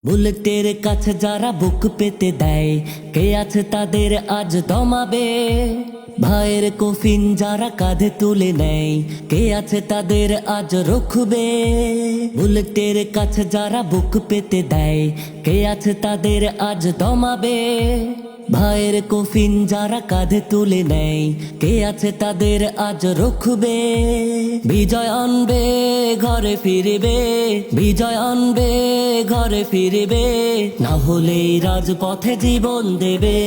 বুলেটের কাছে যারা বুক পেতে দেয়, কে আছে তাদের আজ দমাবে? ভাইয়ের কফিন যারা কাঁধে তুলে নেয়, কে আছে তাদের আজ রুখবে? বুলেটের কাছে যারা বুক পেতে দেয়, কে আছে তাদের আজ দমাবে? ভাইয়ের কফিন যারা কাঁধে তুলে নেয়, কে আছে তাদের আজ রুখবে? বিজয় আনবে ঘরে ফিরবে, বিজয় আনবে ঘরে ফিরবে, না হলে রাজপথে জীবন দেবে।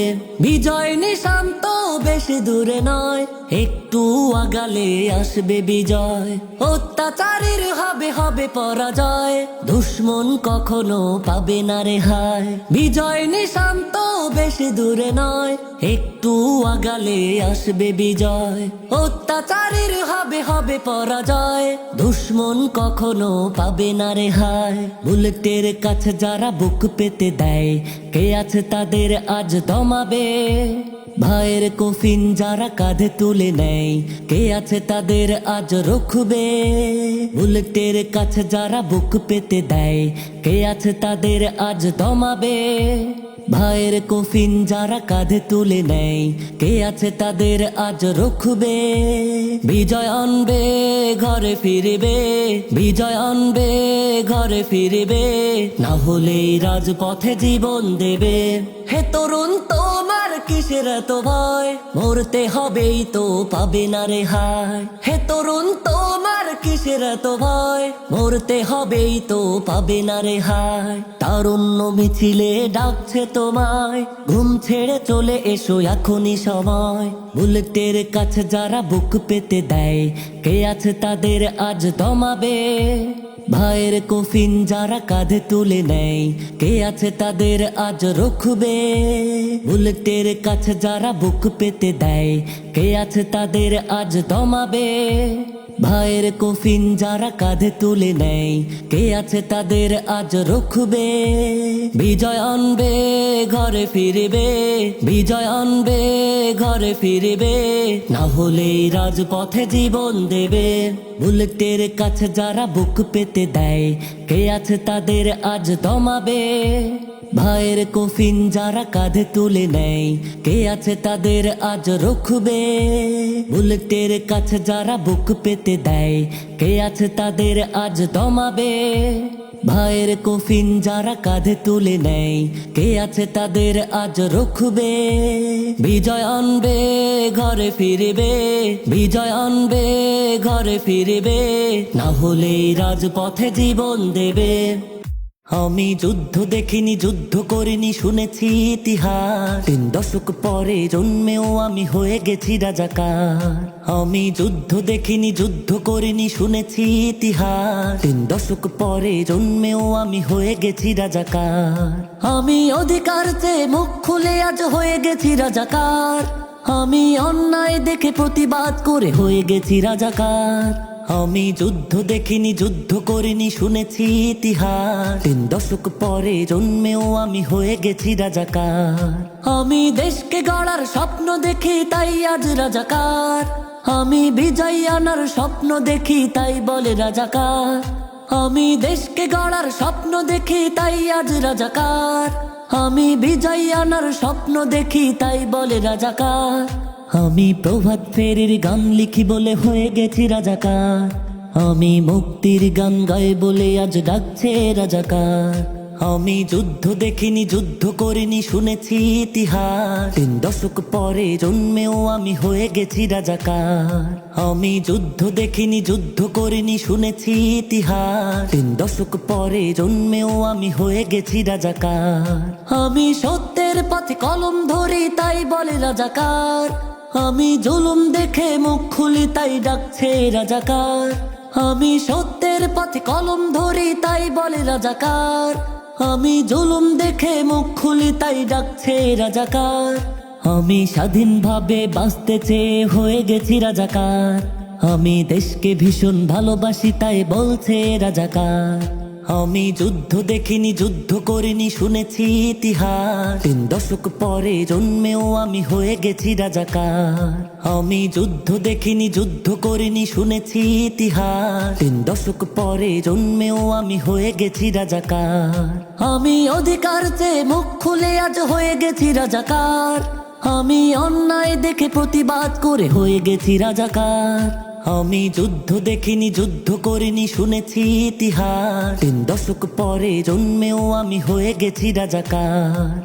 বিজয় নিশান তো বেশি দূরে নয়, একটু আগালে আসবে বিজয়। অত্যাচারীর হবে হবে পরাজয়, দুশ্মন কখনো পাবে না রেহাই। বিজয় নিশান তো বেশি দূরে নয়, একটু আগালে আসবে বিজয়। অত্যাচারীর হবে হবে পরাজয়, দুশ্মন কখনো পাবে না রেহাই। বুলেটের কাছে যারা বুক পেতে দেয়, কে আছে তাদের আজ দমাবে? ভাইয়ের কফিন যারা কাঁধে তুলে নেয়, কে আছে তাদের আজ রুখবে? বুলেটের কাছে যারা বুক পেতে দেয়, কে আছে তাদের আজ দমাবে? ভাইয়ের কফিন যারা কাঁধে তুলে নেয়, কে আছে তাদের আজ রুখবে? বিজয় আনবে ঘরে ফিরবে, বিজয় আনবে ঘরে ফিরবে, না হলে রাজপথে জীবন দেবে। হে তরুণ তোমার কিসের এত ভয়, মরতে হবেই তো পাবে না রেহাই। হে তরুণ তোমার কিসের এত ভয়, মরতে হবেই তো পাবে না রেহাই। তারুণ্য মিছিলে ডাকছে তোমায়, ঘুম ছেড়ে চলে এসো এখনই সময়। বুলেটের কাছে যারা বুক পেতে দেয়, কে আছে তাদের আজ দমাবে? ভাইয়ের কফিন যারা কাঁধে তুলে নেয়, কে আছে তাদের আজ রুখবে? বুলেটের কাছে যারা বুক পেতে দেয়, কে আছে তাদের আজ দমাবে? ভাইয়ের কফিন যারা কাঁধে তুলে নেয়, কে আছে তাদের আজ রুখবে? বিজয় আনবে ঘরে ফিরবে, বিজয় আনবে ঘরে ফিরবে, না হলে রাজপথে জীবন দেবে। বুলেটের কাছে যারা বুক পেতে দেয়, কে আছে তাদের আজ দমাবে? ভাইয়ের কফিন যারা কাঁধে তুলে নেয়, কে আছে তাদের আজ রুখবে? বুলেটের কাছে যারা বুক পেতে দেয়, কে আছে তাদের আজ দমাবে? ভাইয়ের কফিন যারা কাঁধে তুলে নেয়, কে আছে তাদের আজ রুখবে? বিজয় আনবে ঘরে ফিরবে, বিজয় আনবে ঘরে ফিরবে, না হলে রাজপথে জীবন দেবে। আমি যুদ্ধ দেখিনি, যুদ্ধ করিনি, শুনেছি ইতিহাস। 3 দশক পরে জন্মেও আমি হয়ে গেছি রাজাকার। আমি যুদ্ধ দেখিনি, যুদ্ধ করিনি, শুনেছি ইতিহাস। 3 দশক পরে জন্মেও আমি হয়ে গেছি রাজাকার। আমি অধিকার চেয়ে মুখ খুলে আজ হয়ে গেছি রাজাকার। আমি অন্যায় দেখে প্রতিবাদ করে হয়ে গেছি রাজাকার। আমি যুদ্ধ দেখিনি, যুদ্ধ করিনি, শুনেছি ইতিহাস। 3 দশক পরে জন্মেও আমি হয়ে গেছি রাজাকার। আমি দেশকে গড়ার স্বপ্ন দেখি, তাই আজ রাজাকার। আমি বিজয় আনার স্বপ্ন দেখি, তাই বলে রাজাকার। আমি দেশকে গড়ার স্বপ্ন দেখি, তাই আজ রাজাকার। আমি বিজয় আনার স্বপ্ন দেখি, তাই বলে রাজাকার। আমি প্রভাত ফেরির গান লিখি বলে হয়ে গেছি রাজাকার। আমি মুক্তির গান গাই বলে আজ ডাকছে রাজাকার। আমি যুদ্ধ দেখিনি, যুদ্ধ করিনি, শুনেছি ইতিহাস। 3 দশক পরে জন্মেও আমি হয়ে গেছি রাজাকার। আমি যুদ্ধ দেখিনি, যুদ্ধ করিনি, শুনেছি ইতিহাস। 3 দশক পরে জন্মেও আমি হয়ে গেছি রাজাকার। আমি সত্যের পথে কলম ধরি, তাই বলে রাজাকার। আমি জুলুম দেখে মুখ খুলি, তাই ডাকছে রাজাকার। আমি সত্যের পথে কলম ধরি, তাই বলে রাজাকার। আমি জুলুম দেখে মুখ খুলি, তাই ডাকছে রাজাকার। আমি স্বাধীনভাবে বাঁচতে চেয়ে হয়ে গেছি রাজাকার। আমি দেশকে ভীষণ ভালোবাসি, তাই বলছে রাজাকার। আমি যুদ্ধ দেখিনি, যুদ্ধ করিনি, শুনেছি ইতিহাস। 3 দশক পরে জন্মেও আমি হয়ে গেছি রাজাকার। আমি যুদ্ধ দেখিনি, যুদ্ধ করিনি, শুনেছি ইতিহাস। 3 দশক পরে জন্মেও আমি হয়ে গেছি রাজাকার। আমি অধিকার চেয়ে মুখ খুলে আজ হয়ে গেছি রাজাকার। আমি অন্যায় দেখে প্রতিবাদ করে হয়ে গেছি রাজাকার। আমি যুদ্ধ দেখিনি, যুদ্ধ করিনি, শুনেছি ইতিহাস। 3 দশক পরে জন্মেও আমি হয়ে গেছি রাজাকার।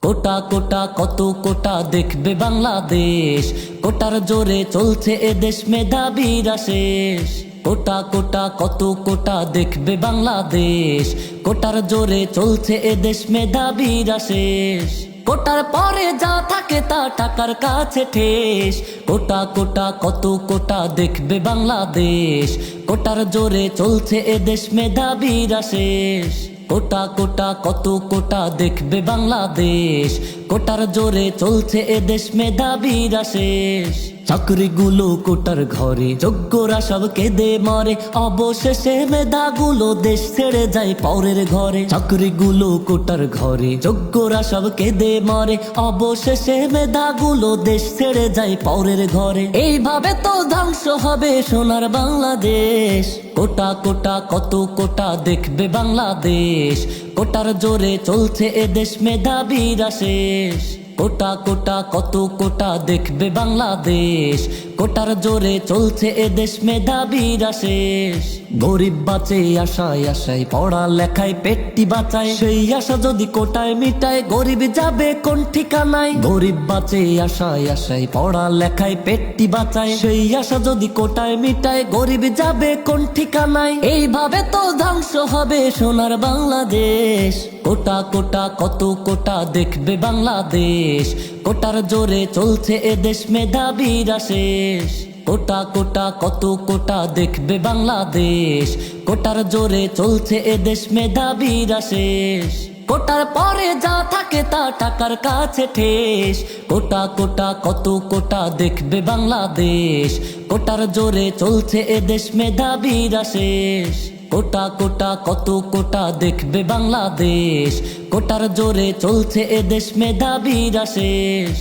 কোটা কোটা কত কোটা দেখবে বাংলাদেশ, কোটার জোরে চলছে এদেশ মেধাবীরা শেষ। কোটা কোটা কত কোটা দেখবে বাংলাদেশ, কোটার জোরে চলছে এদেশ মেধাবীরা শেষ। কোটার পরে যা থাকে তা টাকার কাছে ঠেস। কোটা কোটা কত কোটা দেখবে বাংলাদেশ, কোটার জোরে চলছে এদেশ মেধাবীরা শেষ। কোটা কোটা কত কোটা দেখবে বাংলাদেশ, কোটার জোরে চলছে এদেশ মেধাবীরা শেষ। চাকরিগুলো কোটার ঘরে, যোগ্যরা সব কেঁদে মরে, অবশেষে মেধাগুলো দেশ ছেড়ে যায় পরের ঘরে। চাকরিগুলো কোটার ঘরে, যোগ্যরা সব কেঁদে মরে, অবশেষে মেধাগুলো দেশ ছেড়ে যায় পরের ঘরে। এইভাবে তো ধ্বংস হবে সোনার বাংলাদেশ। কোটা কোটা কত কোটা দেখবে বাংলাদেশ, কোটার জোরে চলছে এদেশ মেধাবীরা শেষ। কোটা কোটা কত কোটা দেখবে বাংলাদেশ, কোটার জোরে চলছে এদেশ মেধাবীরা শেষ। গরিব বাঁচে আশায় আশায়, পড়া লেখায় পেটটি বাঁচায়, সেই আশা যদি কোটায় মিটায়, গরিব যাবে কোন ঠিকানায়। গরিব বাঁচে আশায় আশায়, পড়া লেখায় পেটটি বাঁচায়, সেই আশা যদি কোটায় মিটায়, গরিব যাবে কোন ঠিকানায়। এইভাবে তো ধ্বংস হবে সোনার বাংলাদেশ। কোটা কোটা কত কোটা দেখবে বাংলাদেশ, কোটার জোরে চলছে এদেশ মেধাবীরা শেষ। কোটা কোটা কত কোটা দেখবে বাংলাদেশ, কোটার জোরে চলছে এদেশ মেধাবীরা শেষ। কোটার পরে যা থাকে তা টাকার কাছে ঠেস। কোটা কোটা কত কোটা দেখবে বাংলাদেশ, কোটার জোরে চলছে এদেশ মেধাবীরা শেষ। কোটা কোটা কত কোটা দেখবে বাংলাদেশ, কোটার জোরে চলছে এদেশ মেধাবীরা শেষ।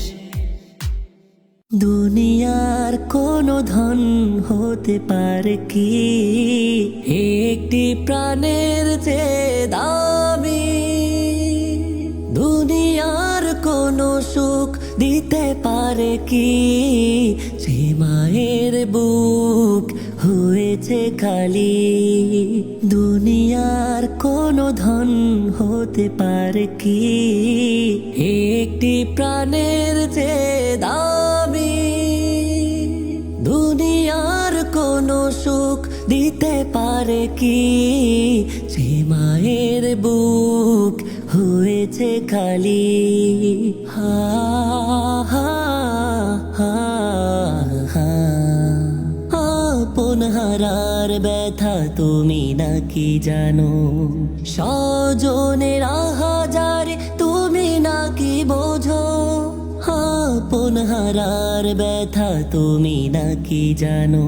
দুনিয়ার কোনো ধন হতে পারে কি একটি প্রাণের যে দামি? দুনিয়ার কোনো সুখ দিতে পারে কি যে মায়ের বুক হয়েছে খালি? দুনিয়ার কোনো ধন হতে পারে কি একটি প্রাণের যে দামি? দুনিয়ার কোনো সুখ দিতে পারে কি যে মায়ের বুক হয়েছে খালি? হা হা হা হা। আপন হারার ব্যথা তুমি নাকি জানো? স্বজনের আহাজারে তুমি নাকি বোঝো? আপন হারার ব্যথা তুমি নাকি জানো?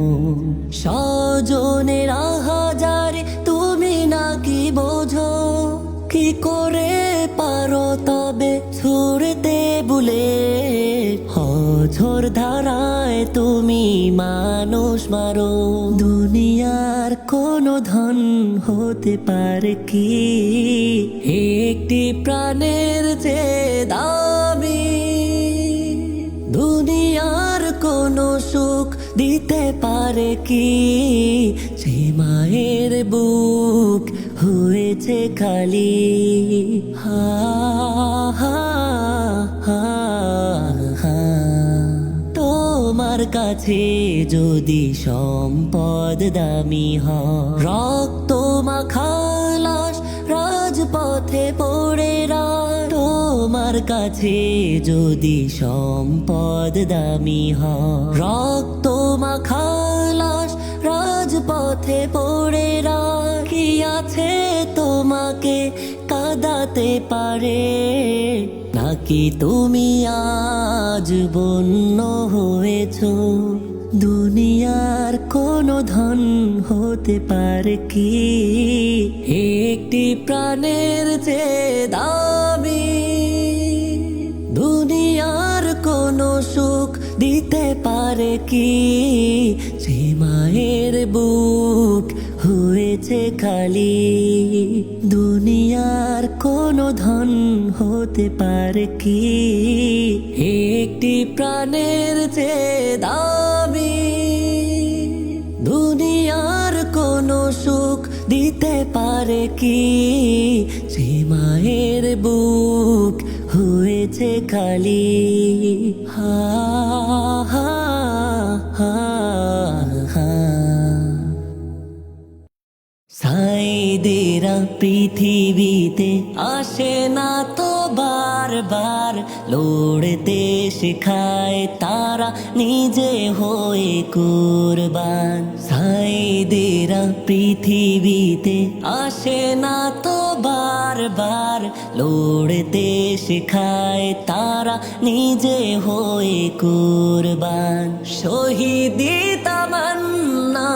স্বজনের আহাজারে তুমি নাকি বোঝো? কি করে পারো তবে ছুড়তে বুলেট? অঝোর ধারায় তুমি মানুষ মারো। দুনিয়ার কোনো ধন হতে পারে কি একটি প্রাণের যে দামি? দুনিয়ার কোনো সুখ দিতে পারে কি যে মায়ের বুক হয়েছে খালি? হা হা হা হা। তোমার কাছে যদি সম্পদ দামি হয়, রক্ত মাখা লাশ রাজপথে পড়ে রায়। তোমার কাছে যদি সম্পদ দামি হয়, রক্ত মাখা লাশ রাজপথে পড়ে রায়। কি আছে তোমাকে কাঁদাতে পারে? নাকি তুমি আজ বন্য হয়েছো? দুনিয়ার কোনো ধন হতে পারে কি একটি প্রাণের যে দামি দুনিয়ার কোনো সুখ দিতে পারে কি যে মায়ের বুক হয়েছে খালি দুনিয়ার কোনো ধন হতে পারে কি একটি প্রাণের যে দামি দুনিয়ার কোনো সুখ দিতে পারে কি যে মায়ের বুক হয়েছে খালি হা হা হা হা সাইদেরা পৃথিবীতে আসে না তো বারবার লড়তে শেখায় তারা নিজে হয়ে কুরবান সাইদেরা পৃথিবীতে আসে না তো বারবার লড়তে শেখায় তারা নিজে হয়ে কুরবান শহীদি তামান্না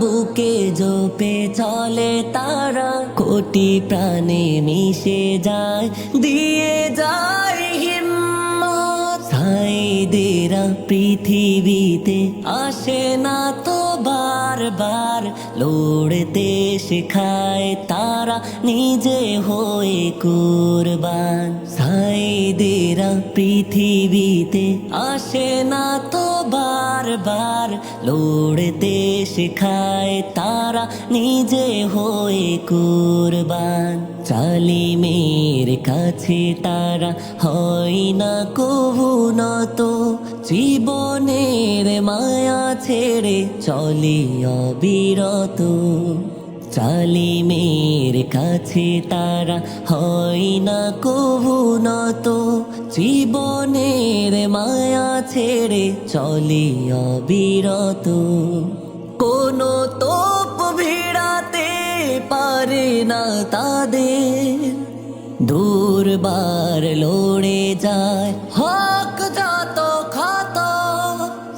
বুকে জপে চলে তারা কোটি প্রাণে মিশে যায় দিয়ে যায় হিম্মত সাইদেরা পৃথিবীতে আসে না তো বারবার লড়তে শেখায় তারা নিজে হয়ে কুরবান সাইদেরা পৃথিবীতে আসে না তো বারবার লড়তে শেখায় তারা নিজে হয়ে কুরবান জালিমের কাছে তারা হয় না কভু নত জীবনের মায়া ছেড়ে চলে অবিরত জালিমের কাছে তারা হয় না কভু নত জীবনের মায়া ছেড়ে চলে অবিরত কোনো তোপ ভিড়াতে পারে না তাদের দুর্বার লড়ে যায় হক যত ক্ষত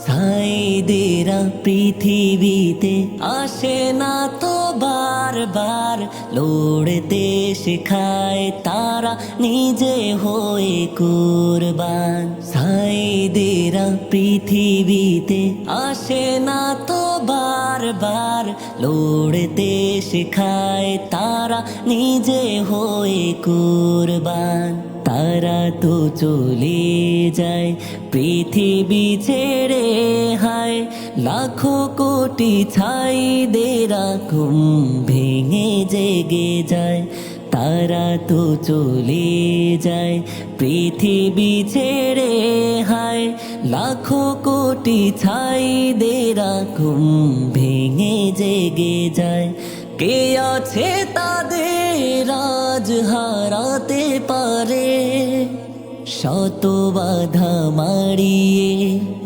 সাইদেরা পৃথিবীতে আসে না তো বারবার লড়তে শেখায় তারা নিজে হয়ে কুরবান সাইদেরা পৃথিবীতে আসে না তো বারবার লড়তে শেখায় তারা নিজে হয়ে কুরবান তারা তো চলে যায় পৃথিবী ছেড়ে হায় লাখো কোটি ছাইদেরা ঘুম ভেঙে জেগে যায় তারা তো চলে যায় পৃথিবী ছেড়ে হায় লাখো কোটি ছাইদেরা ঘুম ভেঙে জেগে যায় কে আছে তাদের রাজ হারাতে পারে শত বাধা মারিয়ে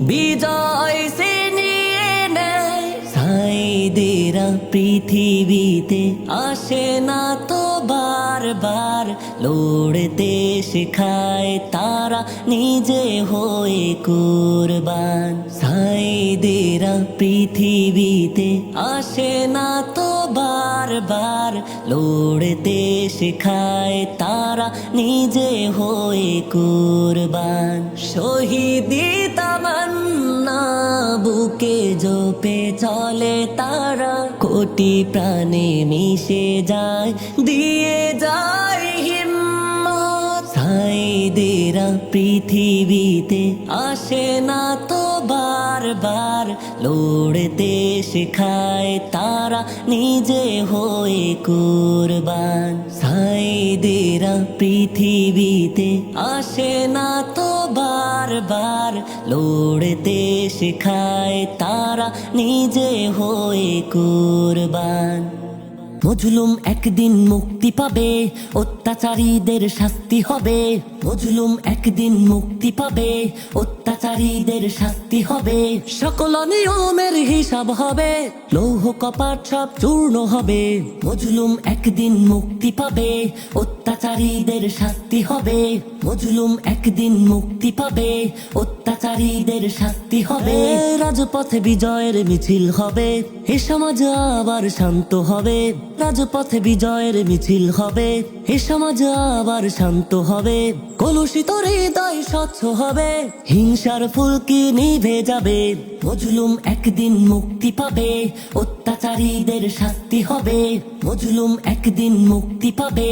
বিজয় সে নিয়ে নেয় সাইদেরা পৃথিবীতে আসে না তো বারবার লড়তে শেখায় তারা নিজে হয়ে কুরবান সাইদেরা পৃথিবীতে আসে না তো বারবার লড়তে শেখায় তারা নিজে হয়ে কুরবান শহীদি তামান্না বুকে জপে চলে তারা কোটি প্রাণে মিশে যায় দিয়ে যায় হিম্মত সাইদেরা পৃথিবীতে আসে না তো বারবার লড়তে শেখায় তারা নিজে হয়ে কুরবান সাইদেরা পৃথিবীতে আসে না তো বারবার লড়তে শেখায় তারা নিজে হয়ে কুরবান মজলুম একদিন মুক্তি পাবে, অত্যাচারীদের শাস্তি হবে। মজলুম একদিন মুক্তি পাবে, অত্যাচারীদের শাস্তি হবে। সকল নিয়মের হিসাব হবে, লৌহ কপাট সব চূর্ণ হবে। মজলুম একদিন মুক্তি পাবে, অত্যাচারীদের শাস্তি হবে। মজলুম একদিন মুক্তি পাবে, অত্যাচারীদের শাস্তি হবে। রাজপথে বিজয়ের মিছিল হবে, এ সমাজ আবার শান্ত হবে। রাজপথে বিজয়ের মিছিল হবে, এ সমাজ আবার শান্ত হবে। কলুষিত হৃদয় স্বচ্ছ হবে, হিংসার ফুলকি নিভে যাবে। মজলুম একদিন মুক্তি পাবে, অত্যাচারীদের শাস্তি হবে। মজলুম একদিন মুক্তি পাবে,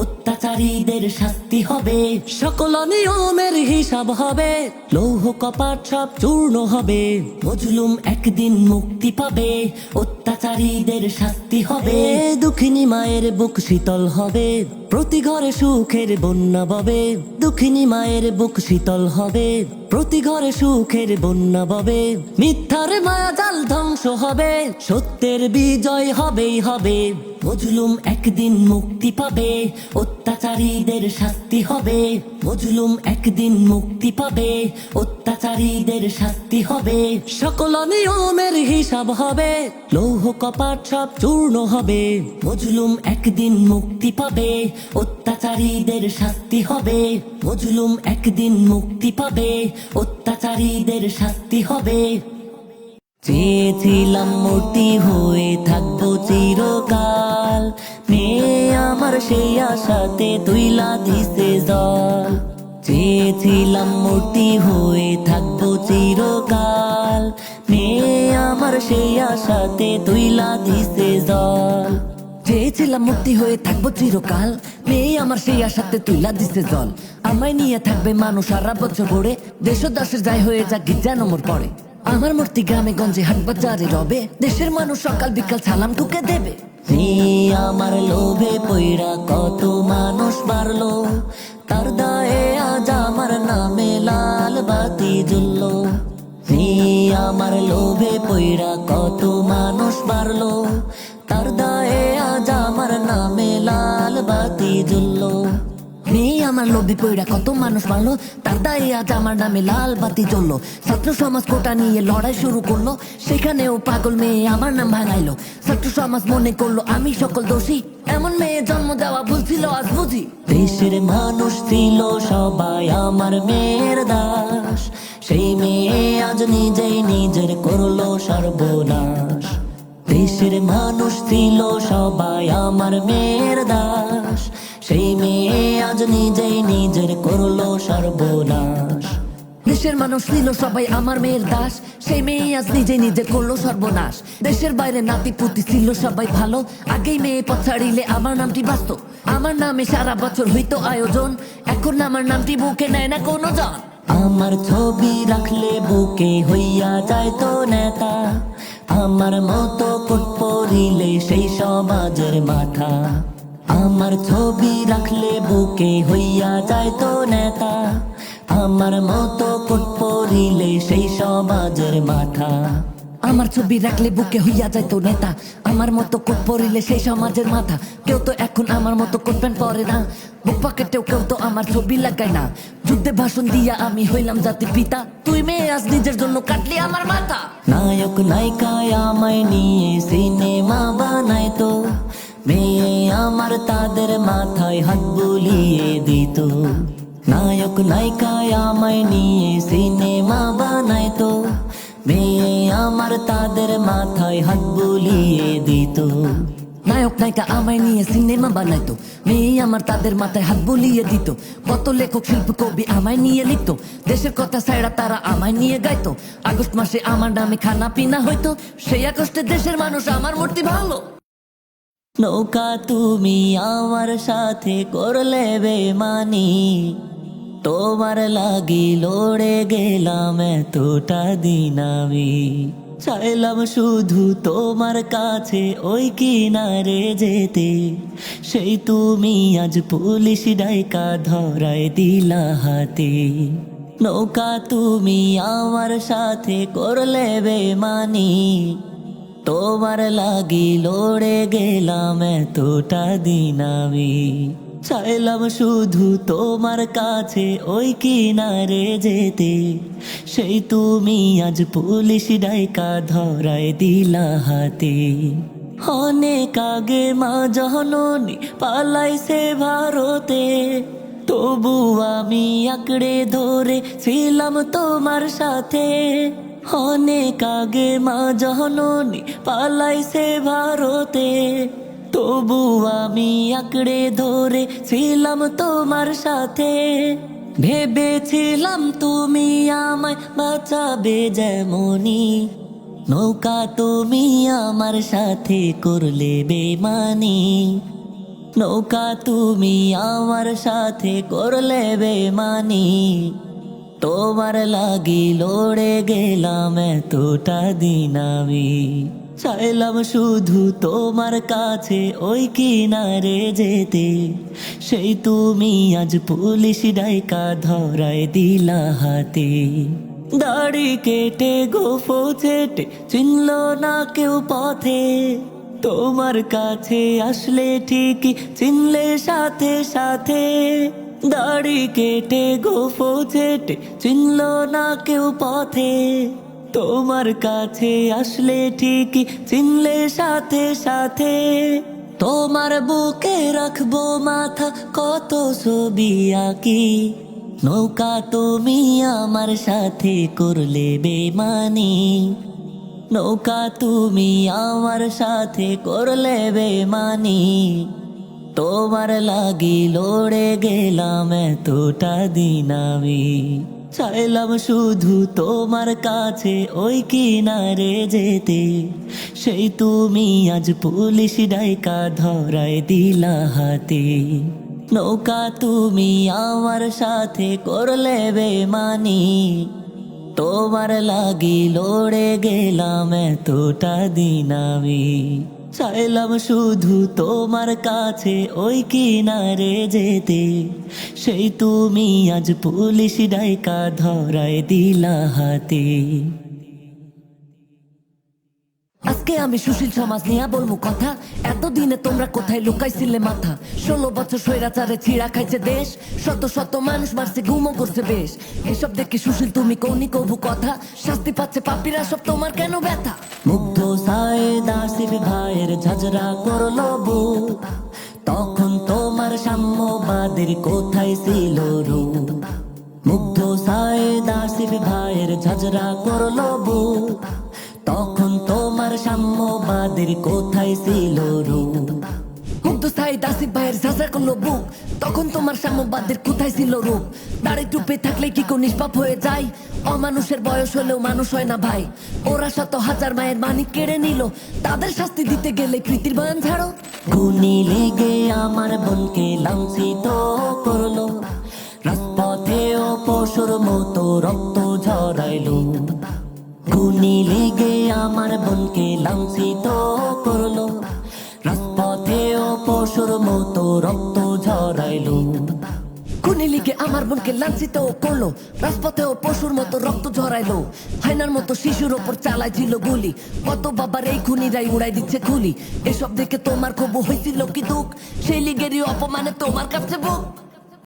অত্যাচারীদের শাস্তি হবে। সকল নিয়মের হিসাব হবে, লৌহ কপাট সব চূর্ণ হবে। মজলুম একদিন মুক্তি পাবে, অত্যাচারীদের শাস্তি হবে। দুঃখিনী মায়ের বুক শীতল হবে, প্রতি ঘরে সুখের বন্যা ববে। দুঃখিনী মায়ের বুক শীতল হবে, প্রতি ঘরে সুখের বন্যা ববে। মিথ্যার মায়াজাল ধ্বংস হবে, সত্যের বিজয় হবেই হবে। মজলুম একদিন মুক্তি পাবে, অত্যাচারীদের শাস্তি হবে। মজলুম একদিন মুক্তি পাবে, অত্যাচারীদের শাস্তি হবে। সকল নিয়মের হিসাব হবে, লৌহ কপাট সব চূর্ণ হবে। মজলুম একদিন মুক্তি পাবে, অত্যাচারীদের শাস্তি হবে। মজলুম একদিন মুক্তি পাবে, অত্যাচারীদের শাস্তি হবে। চেয়েছিলাম মূর্তি হয়ে থাকবো চিরকাল, মেয়ে আমার সেই আশাতে তুইলা দিছে জল। চেয়েছিলাম মূর্তি হয়ে থাকবো চিরকাল, মেয়ে আমার সেই আশাতে তুইলা দিছে জল। চেয়েছিলাম মুক্তি হয়ে থাকবো চিরকাল, মেয়ে আমার সেই আশাতে তুইলা দিছে জল। আমায় নিয়ে থাকবে মানুষ সারা বছর ভরে, দেশ ও দাসের যাই হয়ে যাক গির্জা নম্বর পরে। আমার মূর্তি গ্রামে গঞ্জে হাট বাজারে রবে, দেশের মানুষ সকাল বিকাল সালাম টুকে দেবে। আমার লোভে পইরা কত মানুষ মারলো, তার দায়ে আজ আমার নামে লাল বাতি জ্বললো। আমার লোভে পইরা কত মানুষ মারলো, তার দায়ে আজ আমার নামে লাল বাতি জ্বললো। মেয়ে আমার লোভে পইরা কত মানুষ মারলো, তার দায়ে আজ আমার নামে লাল বাতি জ্বললো। ছাত্র সমাজ কোটা নিয়ে লড়াই শুরু করলো, সেখানেও পাগল মেয়ে আমার নাম ভাঙাইলো। ছাত্র সমাজ মনে করলো আমি সকল দোষী, এমন মেয়ে জন্ম দেওয়া ভুল ছিল আজ বুঝি। দেশের মানুষ ছিল সবাই আমার মেয়ের দাস, সেই মেয়ে আজ নিজেই নিজের করলো সর্বনাশ। দেশের মানুষ ছিল সবাই আমার মেয়ের দাস, সেই মেয়ে আজ নিজেই নিজের করলো সর্বনাশ। দেশের মানুষ ছিল সবাই আমার মেয়ের দাস, সেই মেয়ে আজ নিজে নিজে করলো সর্বনাশ। দেশের বাইরে নাতি পুতি ছিল সবাই ভালো, আগেই মেয়ে পথ ছাড়িলে আমার নামটি বাঁচত। আমার নামে সারা বছর হইতো আয়োজন, এখন আমার নামটি বুকে নেয় না কোনো জন। আমার ছবি রাখলে বুকে হইয়া যায় তো নেতা, আমার মতো কোট পরিলে সেই সমাজের মাথা। আমার ছবি রাখলে বুকে হইয়া যায় তো নেতা, আমার মতো কোট পরিলে সেই সমাজের মাথা। আমার ছবি রাখলে বুকে হইয়া যায় তো নেতা, আমার মতো কোট পরিলে সেই সমাজের মাথা। কেউ তো এখন আমার মতো কোট প্যান্ট পরে না, বুক পকেটেও কেউ তো আমার ছবি লাগায় না। যুদ্ধে ভাষণ দিয়া আমি হইলাম জাতির পিতা, তুই মেয়ে আজ নিজের জন্য কাটলি আমার মাথা। নায়ক নায়িকায় আমায় নিয়ে সিনেমা বানাইতো, মেয়ে আমার তাদের মাথায় হাত বুলিয়ে দিত। নায়ক নায়িকায় আমায় নিয়ে সিনেমা বানাইতো, মেয়ে আমার তাদের মাথায় হাত বুলিয়ে দিত। নায়ক নায়িকা আমায় নিয়ে সিনেমা বানাইতো, মেয়ে আমার তাদের মাথায় হাত বুলিয়ে দিত। কত লেখক শিল্পী কবি আমায় নিয়ে লিখতো, দেশের কথা ছাইড়া তারা আমায় নিয়ে গাইতো। আগস্ট মাসে আমার নামে খানা পিনা হইতো, সেই আগস্টে দেশের মানুষ আমার মূর্তি ভালো। নৌকা তুমি আমার সাথে করলে বেমানি, তোমার লাগি লড়ে গেলাম এতটা দিন আমি। চাইলাম শুধু তোমার কাছে ওই কিনারে যেতে, সেই তুমি আজ পুলিশ ডাইকা ধরায় দিলা হাতে। নৌকা তুমি আমার সাথে করলে বেমানি, তোমার লাগি লড়ে গেলাম এতটা দিন আমি, চাইলাম শুধু তোমার কাছে ওই কিনারে যেতে, সেই তুমি আজ পুলিশ ডাইকা ধরায় দিলা হাতে। অনেক আগে মা জননী পালাইছে ভারতে, তবু আমি আঁকড়ে ধরে ছিলাম তোমার সাথে। অনেক আগে মা জননী পালাইছে ভারতে, তবু আমি আঁকড়ে ধরে ছিলাম তোমার সাথে। ভেবেছিলাম তুমি আমায় বাঁচাবে যেমনি, নৌকা তুমি আমার সাথে করলে বেমানি, নৌকা তুমি আমার সাথে করলে বেমানি। তোমার লাগি লড়ে গেলাম এতটা দিন আমি, চাইলাম শুধু তোমার কাছে ওই কিনারে যেতে, সেই তুমি আজ পুলিশ ডাইকা ধরায় দিলা হাতে। দাড়ি কেটে গোফো ছেটে চিনল না কেউ পথে, তোমার কাছে আসলে ঠিকই চিনলে সাথে সাথে। দাড়ি কেটে গোফো ছেটে চিনল না কেউ পথে, তোমার কাছে আসলে ঠিকই চিনলে সাথে সাথে। তোমার বুকে রাখবো মাথা কত ছবি আঁকি, নৌকা তুমি আমার সাথে করলে বেমানি, নৌকা তুমি আমার সাথে করলে বেমানি। তোমার লাগি লড়ে গেলাম এতটা দিন আমি, চাইলাম শুধু তোমার কাছে ওই কিনারে যেতে, সেই তুমি আজ পুলিশ ডাইকা ধরায় দিলা হাতে। নৌকা তুমি আমার সাথে করলে বেমানি, তোমার লাগি লড়ে গেলাম এতটা দিন আমি, চাইলাম শুধু তোমার কাছে ওই কিনারে যেতে, সেই তুমি আজ পুলিশ ডাইকা ধরায় দিলা হাতে। আজকে আমি সুশীল সমাজ নিয়ে বলবো কথা, এতদিনে তোমরা কোথায় লুকাইছিলে মাথা। 16 বছর স্বৈরাচারে ছিঁড়া খাইছে দেশ, শত শত মানুষ মারছে গুমো করছে বেশ। এসব দেখে সুশীল তুমি কৌনি কবু কথা, শাস্তি পাচ্ছে পাপীরা সব তোমার কেন ব্যথা। মুগ্ধ সায়েদ আসিফ ভাইয়ের ঝাঁঝরা করলো বুক, তখন তোমার সাম্যবাদের কোথায় ছিল রূপ। মুগ্ধ সায়েদ আসিফ ভাইয়ের ঝাঁঝরা করলো বুক, তখন তোমার সাম্যবাদের কোথায় ছিল রূপ। মুগ্ধ সাইদ আসিফ ভাইয়ের ঝাঁঝরা করলো বুক, তখন তোমার সাম্যবাদের কোথায় ছিল রূপ। দাড়ি টুপে থাকলে কি কেউ নিষ্পাপ হয়ে যায়, অমানুষের বয়স হলেও মানুষ হয় না ভাই। ওরা শত হাজার মায়ের মানিক কেড়ে নিল, তাদের শাস্তি দিতে গেলে কৃতির বয়ান ছাড়ো। খুনি লেগে আমার বোনকে লাঞ্ছিত করলো, রাজপথেও পশুর মতো রক্ত ঝরাইলো। খুনি লেগে আমার বোনকে লাঞ্ছিত করলো, রাজপথেও পশুর মতো রক্ত ঝরাইলো। খুনি লিগে আমার বোনকে লাঞ্ছিত করলো, রাজপথেও পশুর মতো রক্ত ঝরাইলো। হায়নার মতো শিশুর ওপর চালাইছিল গুলি, কত বাবার এই খুনিরাই উড়াই দিচ্ছে খুলি। এসব দেখে তোমার খুব হয়েছিল কি দুঃখ, সেই লিগেরই অপমানে তোমার কাছে বুক।